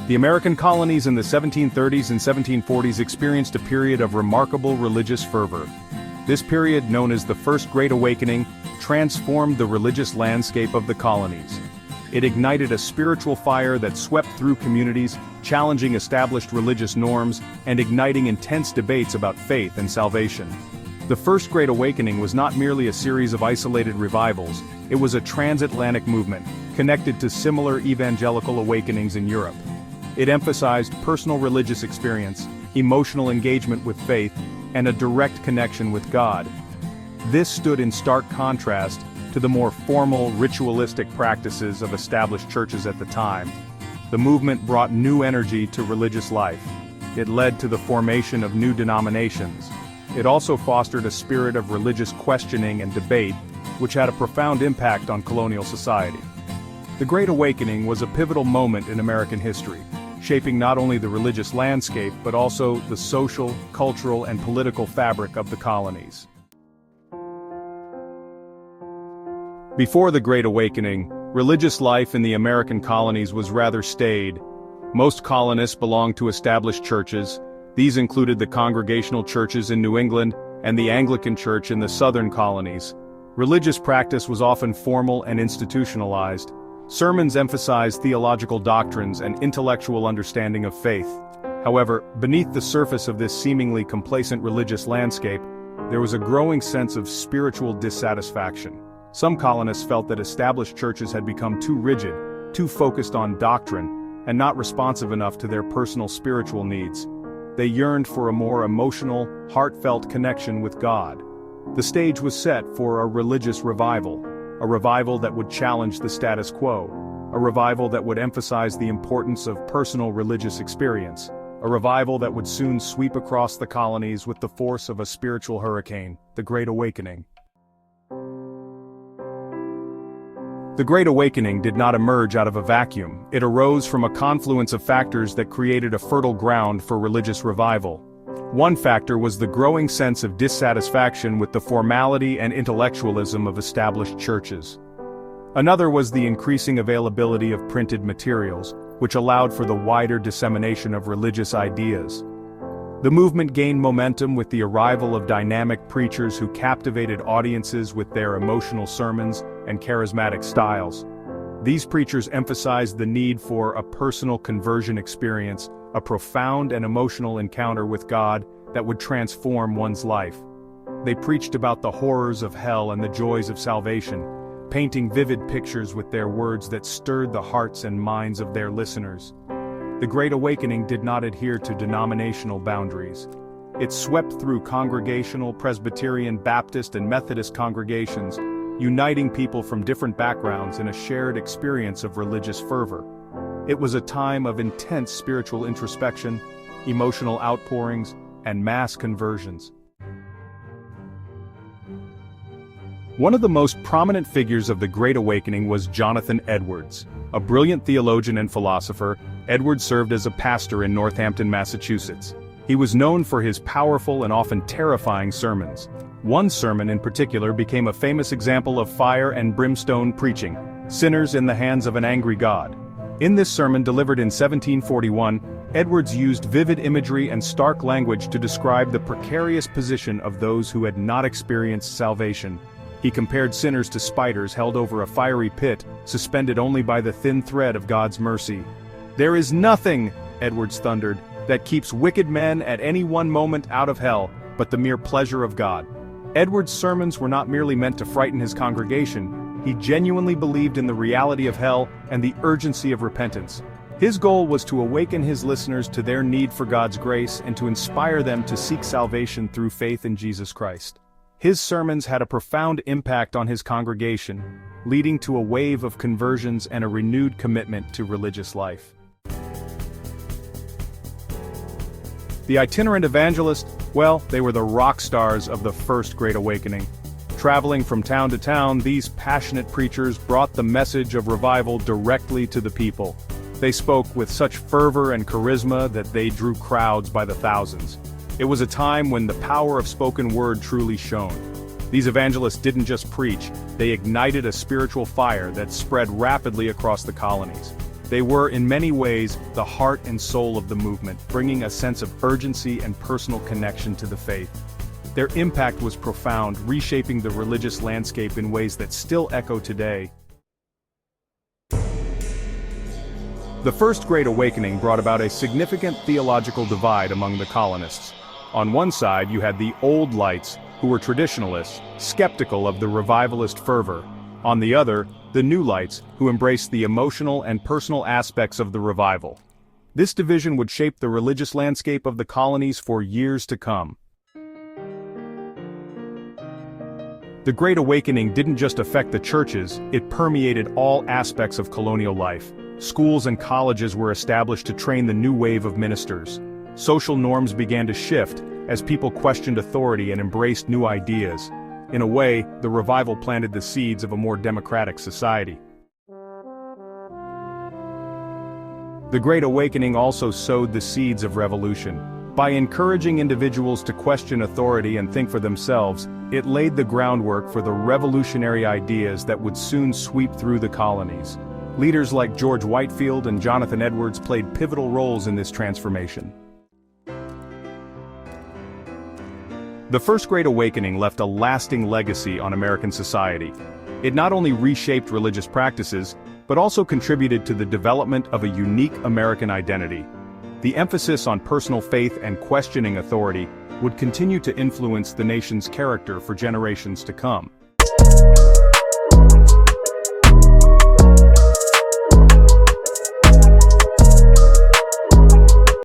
The American colonies in the 1730s and 1740s experienced a period of remarkable religious fervor. This period, known as the First Great Awakening, transformed the religious landscape of the colonies. It ignited a spiritual fire that swept through communities, challenging established religious norms, and igniting intense debates about faith and salvation. The First Great Awakening was not merely a series of isolated revivals, it was a transatlantic movement, connected to similar evangelical awakenings in Europe. It emphasized personal religious experience, emotional engagement with faith, and a direct connection with God. This stood in stark contrast to the more formal, ritualistic practices of established churches at the time. The movement brought new energy to religious life. It led to the formation of new denominations. It also fostered a spirit of religious questioning and debate, which had a profound impact on colonial society. The Great Awakening was a pivotal moment in American history, shaping not only the religious landscape but also the social, cultural, and political fabric of the colonies. Before the Great Awakening, religious life in the American colonies was rather staid. Most colonists belonged to established churches. These included the Congregational churches in New England and the Anglican Church in the southern colonies. Religious practice was often formal and institutionalized. Sermons emphasized theological doctrines and intellectual understanding of faith. However, beneath the surface of this seemingly complacent religious landscape, there was a growing sense of spiritual dissatisfaction. Some colonists felt that established churches had become too rigid, too focused on doctrine, and not responsive enough to their personal spiritual needs. They yearned for a more emotional, heartfelt connection with God. The stage was set for a religious revival, a revival that would challenge the status quo, a revival that would emphasize the importance of personal religious experience, a revival that would soon sweep across the colonies with the force of a spiritual hurricane, the Great Awakening. The Great Awakening did not emerge out of a vacuum. It arose from a confluence of factors that created a fertile ground for religious revival. One factor was the growing sense of dissatisfaction with the formality and intellectualism of established churches. Another was the increasing availability of printed materials, which allowed for the wider dissemination of religious ideas. The movement gained momentum with the arrival of dynamic preachers who captivated audiences with their emotional sermons and charismatic styles. These preachers emphasized the need for a personal conversion experience, a profound and emotional encounter with God that would transform one's life. They preached about the horrors of hell and the joys of salvation, painting vivid pictures with their words that stirred the hearts and minds of their listeners. The Great Awakening did not adhere to denominational boundaries. It swept through Congregational, Presbyterian, Baptist, and Methodist congregations, uniting people from different backgrounds in a shared experience of religious fervor. It was a time of intense spiritual introspection, emotional outpourings, and mass conversions. One of the most prominent figures of the Great Awakening was Jonathan Edwards. A brilliant theologian and philosopher, Edwards served as a pastor in Northampton, Massachusetts. He was known for his powerful and often terrifying sermons. One sermon in particular became a famous example of fire and brimstone preaching, Sinners in the Hands of an Angry God. In this sermon delivered in 1741, Edwards used vivid imagery and stark language to describe the precarious position of those who had not experienced salvation. He compared sinners to spiders held over a fiery pit, suspended only by the thin thread of God's mercy. "There is nothing," Edwards thundered, "that keeps wicked men at any one moment out of hell, but the mere pleasure of God." Edwards' sermons were not merely meant to frighten his congregation. He genuinely believed in the reality of hell and the urgency of repentance. His goal was to awaken his listeners to their need for God's grace and to inspire them to seek salvation through faith in Jesus Christ. His sermons had a profound impact on his congregation, leading to a wave of conversions and a renewed commitment to religious life. The itinerant evangelists, well, they were the rock stars of the First Great Awakening. Traveling from town to town, these passionate preachers brought the message of revival directly to the people. They spoke with such fervor and charisma that they drew crowds by the thousands. It was a time when the power of spoken word truly shone. These evangelists didn't just preach, they ignited a spiritual fire that spread rapidly across the colonies. They were, in many ways, the heart and soul of the movement, bringing a sense of urgency and personal connection to the faith. Their impact was profound, reshaping the religious landscape in ways that still echo today. The First Great Awakening brought about a significant theological divide among the colonists. On one side, you had the Old Lights, who were traditionalists, skeptical of the revivalist fervor. On the other, the New Lights, who embraced the emotional and personal aspects of the revival. This division would shape the religious landscape of the colonies for years to come. The Great Awakening didn't just affect the churches, it permeated all aspects of colonial life. Schools and colleges were established to train the new wave of ministers. Social norms began to shift as people questioned authority and embraced new ideas. In a way, the revival planted the seeds of a more democratic society. The Great Awakening also sowed the seeds of revolution. By encouraging individuals to question authority and think for themselves, it laid the groundwork for the revolutionary ideas that would soon sweep through the colonies. Leaders like George Whitefield and Jonathan Edwards played pivotal roles in this transformation. The First Great Awakening left a lasting legacy on American society. It not only reshaped religious practices, but also contributed to the development of a unique American identity. The emphasis on personal faith and questioning authority would continue to influence the nation's character for generations to come.